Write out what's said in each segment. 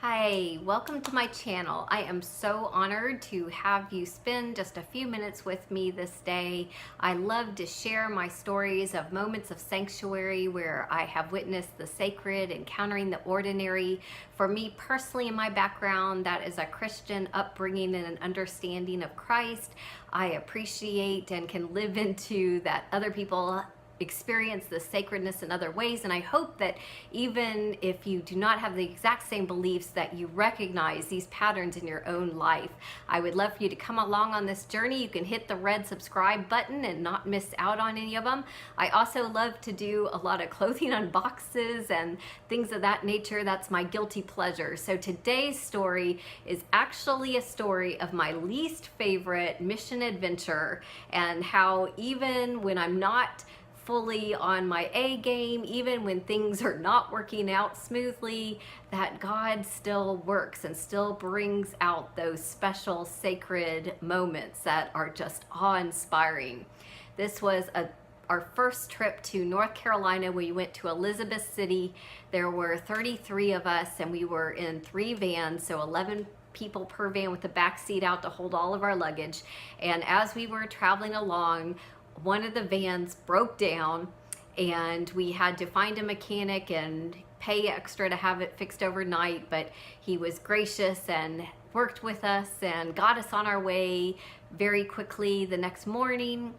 Hi, welcome to my channel. I am so honored to have you spend just a few minutes with me this day. I love to share my stories of moments of sanctuary where I have witnessed the sacred, encountering the ordinary. For me personally, in my background, that is a Christian upbringing and an understanding of Christ. I appreciate and can live into that other people experience the sacredness in other ways, and I hope that even if you do not have the exact same beliefs, that you recognize these patterns in your own life. I would love for you to come along on this journey. You can hit the red subscribe button and not miss out on any of them. I also love to do a lot of clothing unboxes and things of that nature. That's my guilty pleasure. So today's story is actually a story of my least favorite mission adventure, and how even when I'm not fully on my A game, even when things are not working out smoothly, that God still works and still brings out those special sacred moments that are just awe-inspiring. This was our first trip to North Carolina. We went to Elizabeth City. There were 33 of us, and we were in 3 vans, so 11 people per van with the back seat out to hold all of our luggage. And as we were traveling along, one of the vans broke down, and we had to find a mechanic and pay extra to have it fixed overnight, but he was gracious and worked with us and got us on our way very quickly. The next morning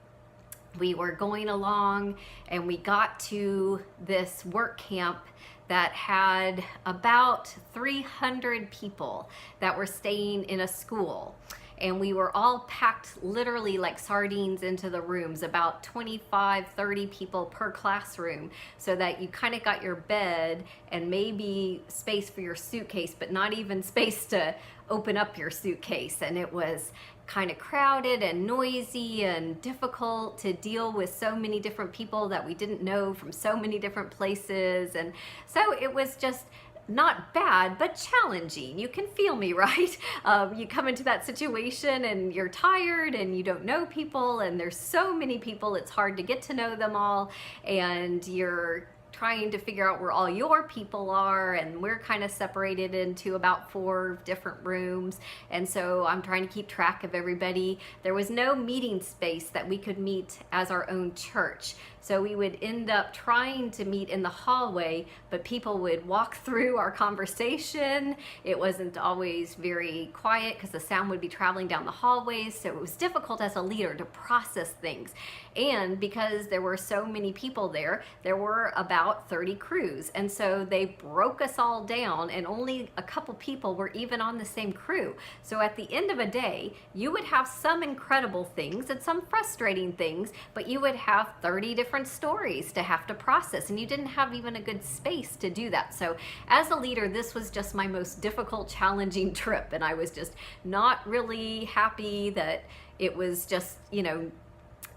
we were going along, and we got to this work camp that had about 300 people that were staying in a school. And we were all packed literally like sardines into the rooms, about 25, 30 people per classroom, so that you kind of got your bed and maybe space for your suitcase, but not even space to open up your suitcase. And it was kind of crowded and noisy and difficult to deal with so many different people that we didn't know from so many different places. And so it was just not bad, but challenging. You can feel me, right? You come into that situation and you're tired and you don't know people, and there's so many people, it's hard to get to know them all, and you're trying to figure out where all your people are, and we're kind of separated into about 4 different rooms, and so I'm trying to keep track of everybody. There was no meeting space that we could meet as our own church, so we would end up trying to meet in the hallway, but people would walk through our conversation. It wasn't always very quiet because the sound would be traveling down the hallways, so it was difficult as a leader to process things. And because there were so many people there were about 30 crews, and so they broke us all down, and only a couple people were even on the same crew. So at the end of a day, you would have some incredible things and some frustrating things, but you would have 30 different stories to have to process, and you didn't have even a good space to do that. So as a leader, this was just my most difficult, challenging trip, and I was just not really happy that it was just,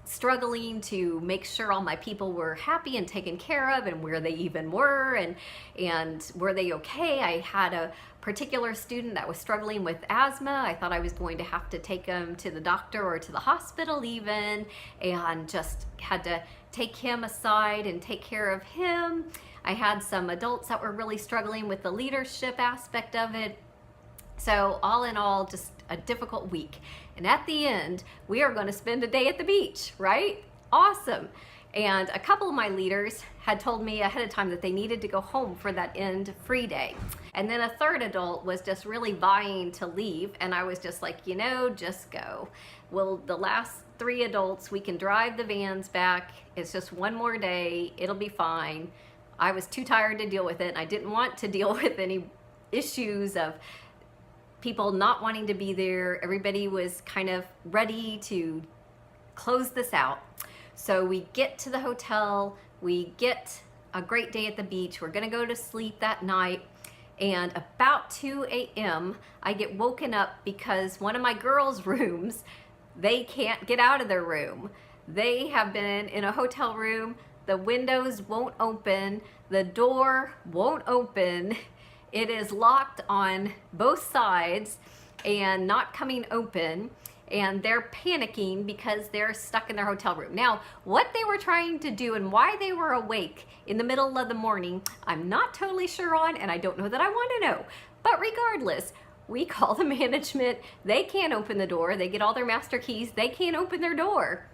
struggling to make sure all my people were happy and taken care of, and where they even were, and were they okay. I had a particular student that was struggling with asthma. I thought I was going to have to take him to the doctor or to the hospital even, and just had to take him aside and take care of him. I had some adults that were really struggling with the leadership aspect of it. So all in all, just a difficult week. And at the end, we are going to spend a day at the beach, right? Awesome. And a couple of my leaders had told me ahead of time that they needed to go home for that end free day. And then a third adult was just really vying to leave. And I was just like, just go. Well, the last 3 adults, we can drive the vans back. It's just one more day. It'll be fine. I was too tired to deal with it, and I didn't want to deal with any issues of people not wanting to be there. Everybody was kind of ready to close this out. So we get to the hotel, we get a great day at the beach, we're gonna go to sleep that night, and about 2 a.m. I get woken up because one of my girls' rooms, they can't get out of their room. They have been in a hotel room, the windows won't open, the door won't open, it is locked on both sides and not coming open, and they're panicking because they're stuck in their hotel room. Now, what they were trying to do and why they were awake in the middle of the morning, I'm not totally sure on, and I don't know that I want to know. But regardless, we call the management. They can't open the door. They get all their master keys. They can't open their door.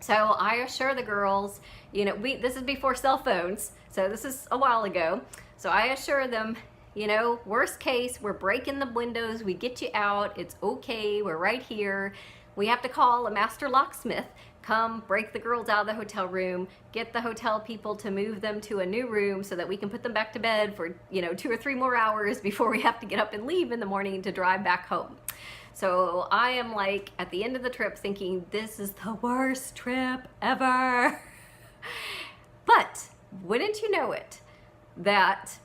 So I assure the girls, you know, this is before cell phones, so this is a while ago. So I assure them, you know, worst case, we're breaking the windows, we get you out, it's okay, we're right here. We have to call a master locksmith, come break the girls out of the hotel room, get the hotel people to move them to a new room so that we can put them back to bed for, you know, 2 or 3 more hours before we have to get up and leave in the morning to drive back home. So I am like at the end of the trip thinking, this is the worst trip ever. But wouldn't you know it, that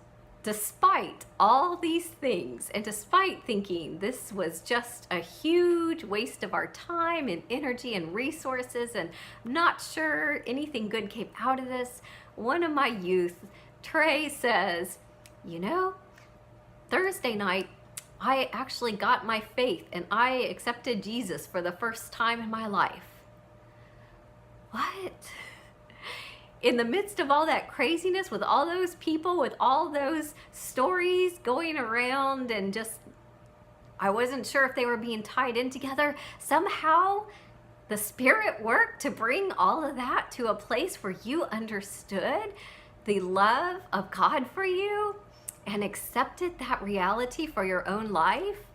despite all these things, and despite thinking this was just a huge waste of our time and energy and resources, and I'm not sure anything good came out of this, one of my youth, Trey, says, you know, Thursday night, I actually got my faith and I accepted Jesus for the first time in my life. What? In the midst of all that craziness, with all those people, with all those stories going around, and just, I wasn't sure if they were being tied in together, somehow the Spirit worked to bring all of that to a place where you understood the love of God for you and accepted that reality for your own life.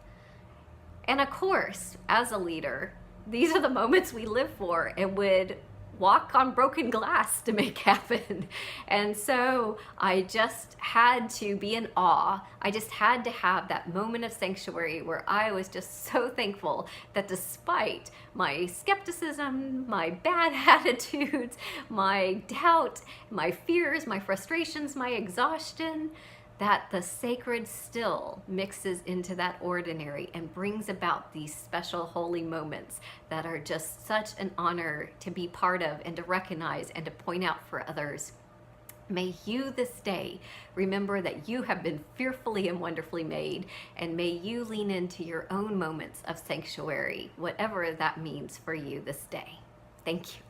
And of course, as a leader, these are the moments we live for and would walk on broken glass to make happen. And so I just had to be in awe. I just had to have that moment of sanctuary where I was just so thankful that despite my skepticism, my bad attitudes, my doubt, my fears, my frustrations, my exhaustion, that the sacred still mixes into that ordinary and brings about these special holy moments that are just such an honor to be part of and to recognize and to point out for others. May you this day remember that you have been fearfully and wonderfully made, and may you lean into your own moments of sanctuary, whatever that means for you this day. Thank you.